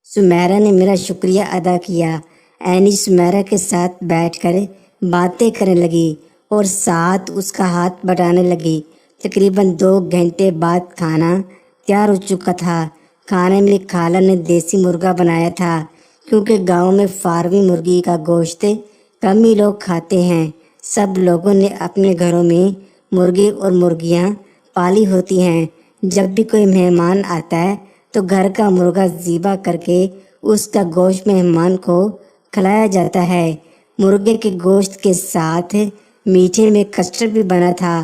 سمیرہ نے میرا شکریہ ادا کیا۔ اینی سمیرہ کے ساتھ بیٹھ کر باتیں کرنے لگی اور ساتھ اس کا ہاتھ بٹانے لگی۔ تقریباً 2 گھنٹے بعد کھانا تیار ہو چکا تھا۔ کھانے میں خالہ نے دیسی مرغا بنایا تھا، کیونکہ گاؤں میں فارمی مرغی کا گوشت کم ہی لوگ کھاتے ہیں۔ سب لوگوں نے اپنے گھروں میں مرغے اور مرغیاں پالی ہوتی ہیں۔ جب بھی کوئی مہمان آتا ہے تو گھر کا مرغا ذبح کر کے اس کا گوشت مہمان کو کھلایا جاتا ہے۔ مرغے کے گوشت کے ساتھ میٹھے میں کسٹرڈ بھی بنا تھا۔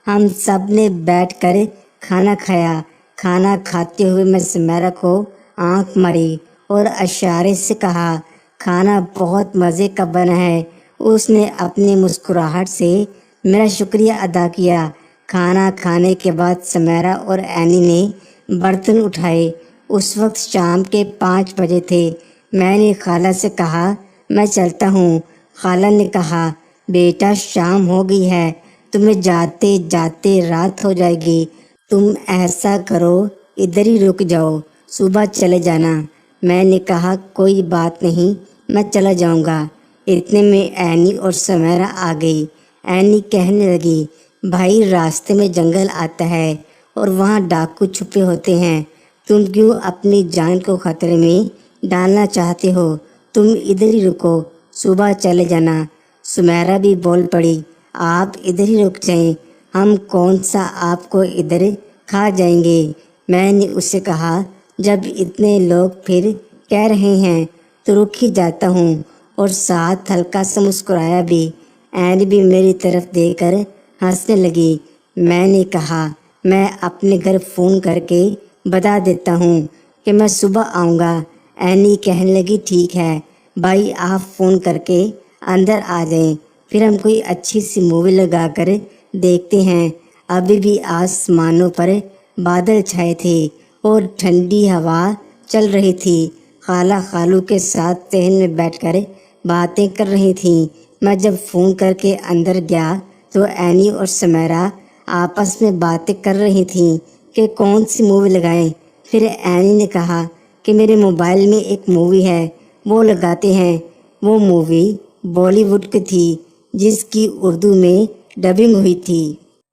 ہم سب نے بیٹھ کر کھانا کھایا۔ کھانا کھاتے ہوئے میں سمیرہ کو آنکھ ماری اور اشارے سے کہا، کھانا بہت مزے کا بنا ہے۔ اس نے اپنی مسکراہٹ سے میرا شکریہ ادا کیا۔ کھانا کھانے کے بعد سمیرہ اور اینی نے برتن اٹھائے۔ اس وقت شام کے 5 بجے تھے۔ میں نے خالہ سے کہا، میں چلتا ہوں۔ خالہ نے کہا، بیٹا شام ہو گئی ہے، تمہیں جاتے جاتے رات ہو جائے گی۔ تم ایسا کرو ادھر ہی رک جاؤ، صبح چلے جانا۔ میں نے کہا، کوئی بات نہیں، میں چلا جاؤں گا۔ اتنے میں اینی اور سمیرہ آ گئی۔ اینی کہنے لگی، بھائی راستے میں جنگل آتا ہے اور وہاں ڈاکو چھپے ہوتے ہیں، تم کیوں اپنی جان کو خطرے میں ڈالنا چاہتے ہو؟ تم ادھر ہی رکو، صبح چلے جانا۔ سمیرہ بھی بول پڑی، آپ ادھر ہی رک جائیں، ہم کون سا آپ کو ادھر کھا جائیں گے۔ میں نے اسے کہا، جب اتنے لوگ پھر کہہ رہے ہیں تو رک ہی جاتا ہوں، اور ساتھ ہلکا سا مسکرایا بھی۔ اینی بھی میری طرف دیکھ کر ہنسنے لگی۔ میں نے کہا، میں اپنے گھر فون کر کے بتا دیتا ہوں کہ میں صبح آؤں گا۔ اینی کہنے لگی، ٹھیک ہے بھائی، آپ فون کر کے اندر آ جائیں، پھر ہم کوئی اچھی سی مووی لگا کر دیکھتے ہیں۔ ابھی بھی آسمانوں پر بادل چھائے تھے اور ٹھنڈی ہوا چل رہی تھی۔ خالہ خالو کے ساتھ صحن میں بیٹھ کر باتیں کر رہی تھیں۔ میں جب فون کر کے اندر گیا تو اینی اور سمیرہ آپس میں باتیں کر رہی تھیں کہ کون سی مووی لگائیں۔ پھر اینی نے کہا کہ میرے موبائل میں ایک مووی ہے، وہ لگاتے ہیں۔ وہ مووی بالی ووڈ کی تھی، جس کی اردو میں ڈبنگ ہوئی تھی۔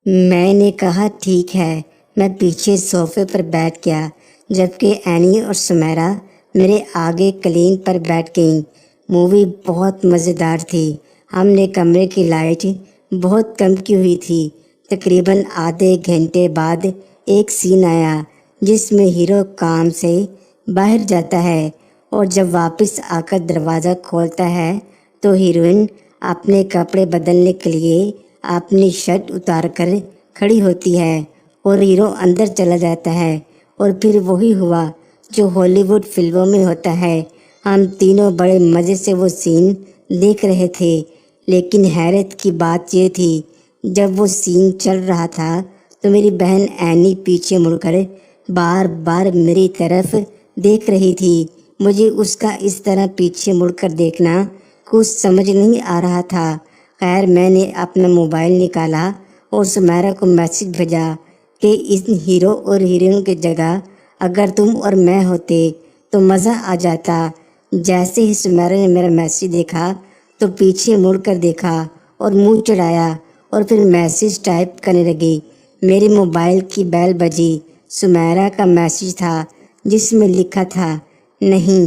میں نے کہا، ٹھیک ہے۔ میں پیچھے صوفے پر بیٹھ گیا، جبکہ اینی اور سمیرہ میرے آگے قالین پر بیٹھ گئیں۔ مووی بہت مزیدار تھی۔ ہم نے کمرے کی لائٹ بہت کم کی ہوئی تھی۔ تقریباً آدھے گھنٹے بعد ایک سین آیا جس میں ہیرو کام سے باہر جاتا ہے، اور جب واپس آ کر دروازہ کھولتا ہے تو ہیروئن اپنے کپڑے بدلنے کے لیے اپنی شرٹ اتار کر کھڑی ہوتی ہے اور ہیرو اندر چلا جاتا ہے، اور پھر وہی ہوا جو ہالی ووڈ فلموں میں ہوتا ہے۔ ہم تینوں بڑے مزے سے وہ سین دیکھ رہے تھے، لیکن حیرت کی بات یہ تھی، جب وہ سین چل رہا تھا تو میری بہن اینی پیچھے مڑ کر بار بار میری طرف دیکھ رہی تھی۔ مجھے اس کا اس طرح پیچھے مڑ کر دیکھنا کچھ سمجھ نہیں آ رہا تھا۔ خیر، میں نے اپنا موبائل نکالا اور سمیرہ کو میسج بھیجا کہ اس ہیرو اور ہیروئن کی جگہ اگر تم اور میں ہوتے تو مزہ آ جاتا۔ جیسے ہی سمیرہ نے میرا میسج دیکھا تو پیچھے مڑ کر دیکھا اور منہ چڑھایا، اور پھر میسج ٹائپ کرنے لگی۔ میرے موبائل کی بیل بجی۔ سمیرہ کا میسج تھا جس میں لکھا تھا، نہیں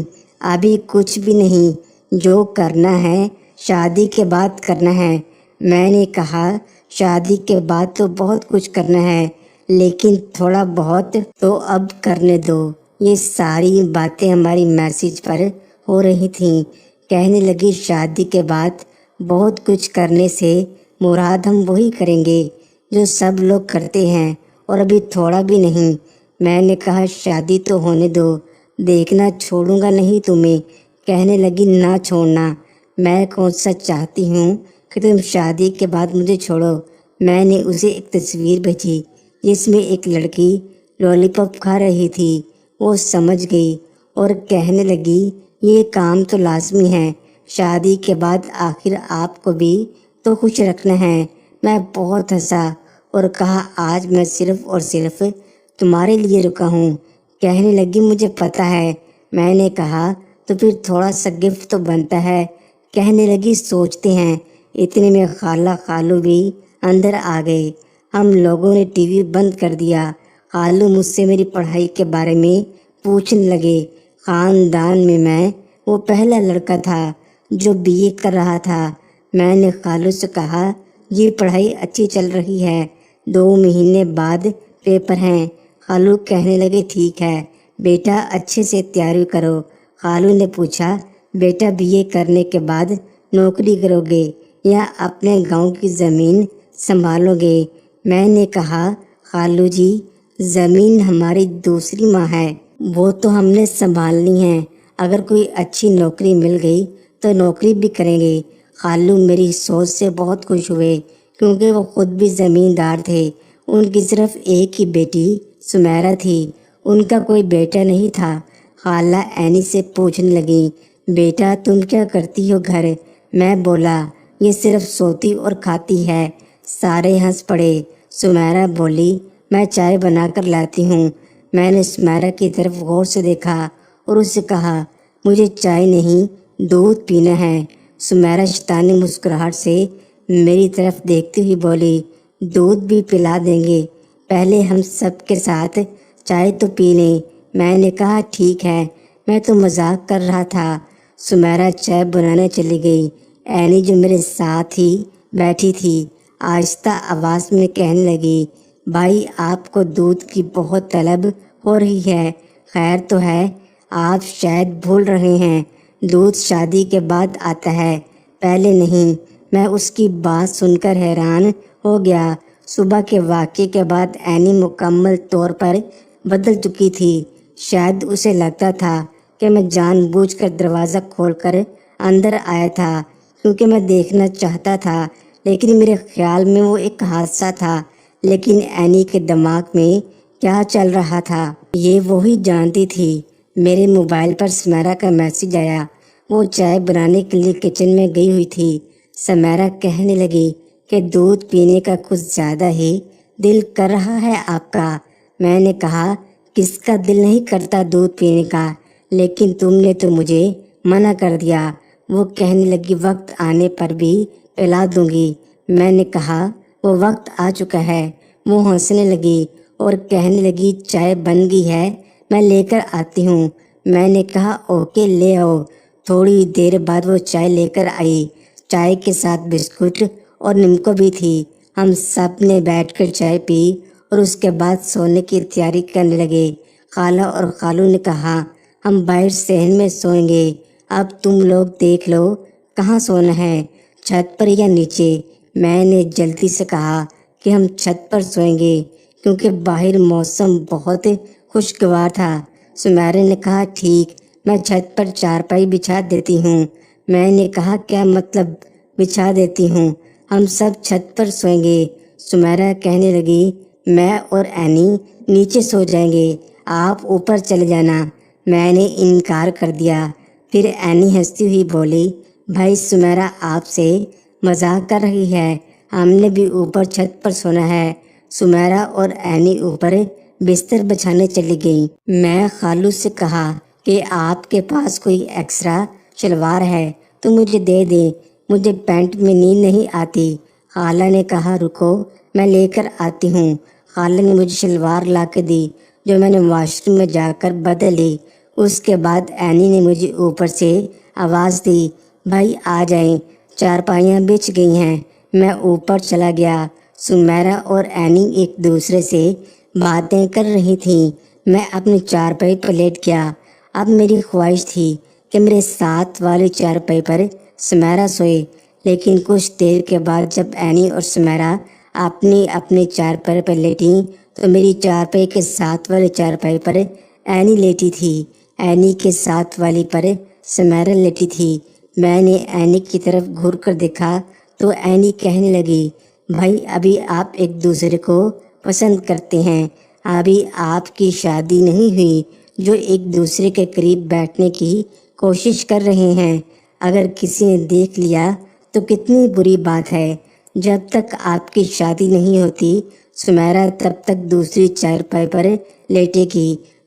ابھی کچھ بھی نہیں، جو کرنا ہے شادی کے بعد کرنا ہے۔ میں نے کہا، شادی کے بعد تو بہت کچھ کرنا ہے، لیکن تھوڑا بہت تو اب کرنے دو۔ یہ ساری باتیں ہماری میسج پر ہو رہی تھیں۔ کہنے لگی، شادی کے بعد بہت کچھ کرنے سے مراد ہم وہی کریں گے جو سب لوگ کرتے ہیں، اور ابھی تھوڑا بھی نہیں۔ میں نے کہا، شادی تو ہونے دو، دیکھنا چھوڑوں گا نہیں تمہیں۔ کہنے لگی، نہ چھوڑنا، میں کون سا چاہتی ہوں کہ تم شادی کے بعد مجھے چھوڑو۔ میں نے اسے ایک تصویر بھیجی جس میں ایک لڑکی لولی پاپ کھا رہی تھی۔ وہ سمجھ گئی اور کہنے لگی، یہ کام تو لازمی ہے، شادی کے بعد آخر آپ کو بھی تو خوش رکھنا ہے۔ میں بہت ہنسا اور کہا، آج میں صرف اور صرف تمہارے لیے رکا ہوں۔ کہنے لگی، مجھے پتہ ہے، میں نے کہا تو پھر تھوڑا سا گفٹ تو بنتا ہے۔ کہنے لگی سوچتے ہیں۔ اتنے میں خالہ خالو بھی اندر آ گئے۔ ہم لوگوں نے ٹی وی بند کر دیا۔ خالو مجھ سے میری پڑھائی کے بارے میں پوچھنے لگے۔ خاندان میں وہ پہلا لڑکا تھا جو بی اے کر رہا تھا۔ میں نے خالو سے کہا جی پڑھائی اچھی چل رہی ہے، 2 مہینے بعد پیپر ہیں۔ خالو کہنے لگے ٹھیک ہے بیٹا اچھے سے تیاری کرو۔ خالو نے پوچھا بیٹا بی اے کرنے کے بعد نوکری کرو گے یا اپنے گاؤں کی زمین سنبھالو گے؟ میں نے کہا خالو جی زمین ہماری دوسری ماں ہے، وہ تو ہم نے سنبھالنی ہے، اگر کوئی اچھی نوکری مل گئی تو نوکری بھی کریں گے۔ خالو میری سوچ سے بہت خوش ہوئے کیونکہ وہ خود بھی زمیندار تھے۔ ان کی صرف ایک ہی بیٹی سمیرہ تھی، ان کا کوئی بیٹا نہیں تھا۔ خالہ اینی سے پوچھنے لگی بیٹا تم کیا کرتی ہو گھر؟ میں بولا یہ صرف سوتی اور کھاتی ہے۔ سارے ہنس پڑے۔ سمیرہ بولی میں چائے بنا کر لاتی ہوں۔ میں نے سمیرہ کی طرف غور سے دیکھا اور اس سے کہا مجھے چائے نہیں دودھ پینا ہے۔ سمیرہ شیطانی مسکراہٹ سے میری طرف دیکھتی ہوئی بولی دودھ بھی پلا دیں گے، پہلے ہم سب کے ساتھ چائے تو پی لیں۔ میں نے کہا ٹھیک ہے، میں تو مذاق کر رہا تھا۔ سمیرہ چائے بنانے چلی گئی۔ اینی جو میرے ساتھ ہی بیٹھی تھی آہستہ آواز میں کہنے لگی بھائی آپ کو دودھ کی بہت طلب ہو رہی ہے، خیر تو ہے؟ آپ شاید بھول رہے ہیں دودھ شادی کے بعد آتا ہے، پہلے نہیں۔ میں اس کی بات سن کر حیران ہو گیا۔ صبح کے واقعے کے بعد اینی مکمل طور پر بدل چکی تھی۔ شاید اسے لگتا تھا کہ میں جان بوجھ کر دروازہ کھول کر اندر آیا تھا کیونکہ میں دیکھنا چاہتا تھا، لیکن میرے خیال میں وہ ایک حادثہ تھا۔ لیکن اینی کے دماغ میں کیا چل رہا تھا یہ وہی جانتی تھی۔ میرے موبائل پر سمیرہ کا میسج آیا۔ وہ چائے بنانے کے لیے کچن میں گئی ہوئی تھی۔ سمیرہ کہنے لگی کہ دودھ پینے کا کچھ زیادہ ہی دل کر رہا ہے آپ کا۔ میں نے کہا کس کا دل نہیں کرتا دودھ پینے کا، لیکن تم نے تو مجھے منع کر دیا۔ وہ کہنے لگی وقت آنے پر بھی پلا دوں گی۔ میں نے کہا وہ وقت آ چکا ہے۔ وہ ہنسنے لگی اور کہنے لگی چائے بن گئی ہے، میں لے کر آتی ہوں۔ میں نے کہا اوکے لے آؤ۔ تھوڑی دیر بعد وہ چائے لے کر آئی۔ چائے کے ساتھ بسکٹ اور نمکو بھی تھی۔ ہم سب نے بیٹھ کر چائے پی اور اس کے بعد سونے کی تیاری کرنے لگے۔ خالہ اور خالو نے کہا ہم باہر صحن میں سوئیں گے، اب تم لوگ دیکھ لو کہاں سونا ہے، چھت پر یا نیچے؟ میں نے جلدی سے کہا کہ ہم چھت پر سوئیں گے کیونکہ باہر موسم بہت خوشگوار تھا۔ سمیرہ نے کہا ٹھیک، میں چھت پر چارپائی بچھا دیتی ہوں۔ میں نے کہا کیا مطلب بچھا دیتی ہوں؟ ہم سب چھت پر سوئیں گے۔ سمیرہ کہنے لگی میں اور اینی نیچے سو جائیں گے، آپ اوپر چلے جانا۔ میں نے انکار کر دیا۔ پھر اینی ہنستی ہوئی بولی بھائی سمیرہ آپ سے مذاق کر رہی ہے، ہم نے بھی اوپر چھت پر سونا ہے۔ سمیرہ اور اینی اوپر بستر بچھانے چلی گئیں۔ میں خالو سے کہا کہ آپ کے پاس کوئی ایکسٹرا شلوار ہے تو مجھے دے دیں، مجھے پینٹ میں نیند نہیں آتی۔ خالہ نے کہا رکو میں لے کر آتی ہوں۔ خالہ نے مجھے شلوار لا کے دی جو میں نے واش روم میں جا کر بدل لی۔ اس کے بعد اینی نے مجھے اوپر سے آواز دی بھائی آ جائیں، چارپائیاں بچھ گئی ہیں۔ میں اوپر چلا گیا۔ سمیرہ اور اینی ایک دوسرے سے باتیں کر رہی تھیں۔ میں اپنی چارپائی پر لیٹ گیا۔ اب میری خواہش تھی کہ میرے ساتھ والی چارپائی پر سمیرہ سوئے، لیکن کچھ دیر کے بعد جب اینی اور سمیرہ اپنی چارپائی پر لیٹیں تو میری چارپائی کے ساتھ والی چارپائی پر اینی لیٹی تھی، اینی کے ساتھ والی پر سمیرہ لیٹی تھی۔ میں نے اینی کی طرف گھور کر دیکھا تو اینی کہنے لگی بھائی ابھی آپ ایک دوسرے کو پسند کرتے ہیں، ابھی آپ کی شادی نہیں ہوئی جو ایک دوسرے کے قریب بیٹھنے کی کوشش کر رہے ہیں۔ اگر کسی نے دیکھ لیا تو کتنی بری بات ہے۔ جب تک آپ کی شادی نہیں ہوتی سمیرہ تب تک دوسری چارپائی پر لیٹے گی،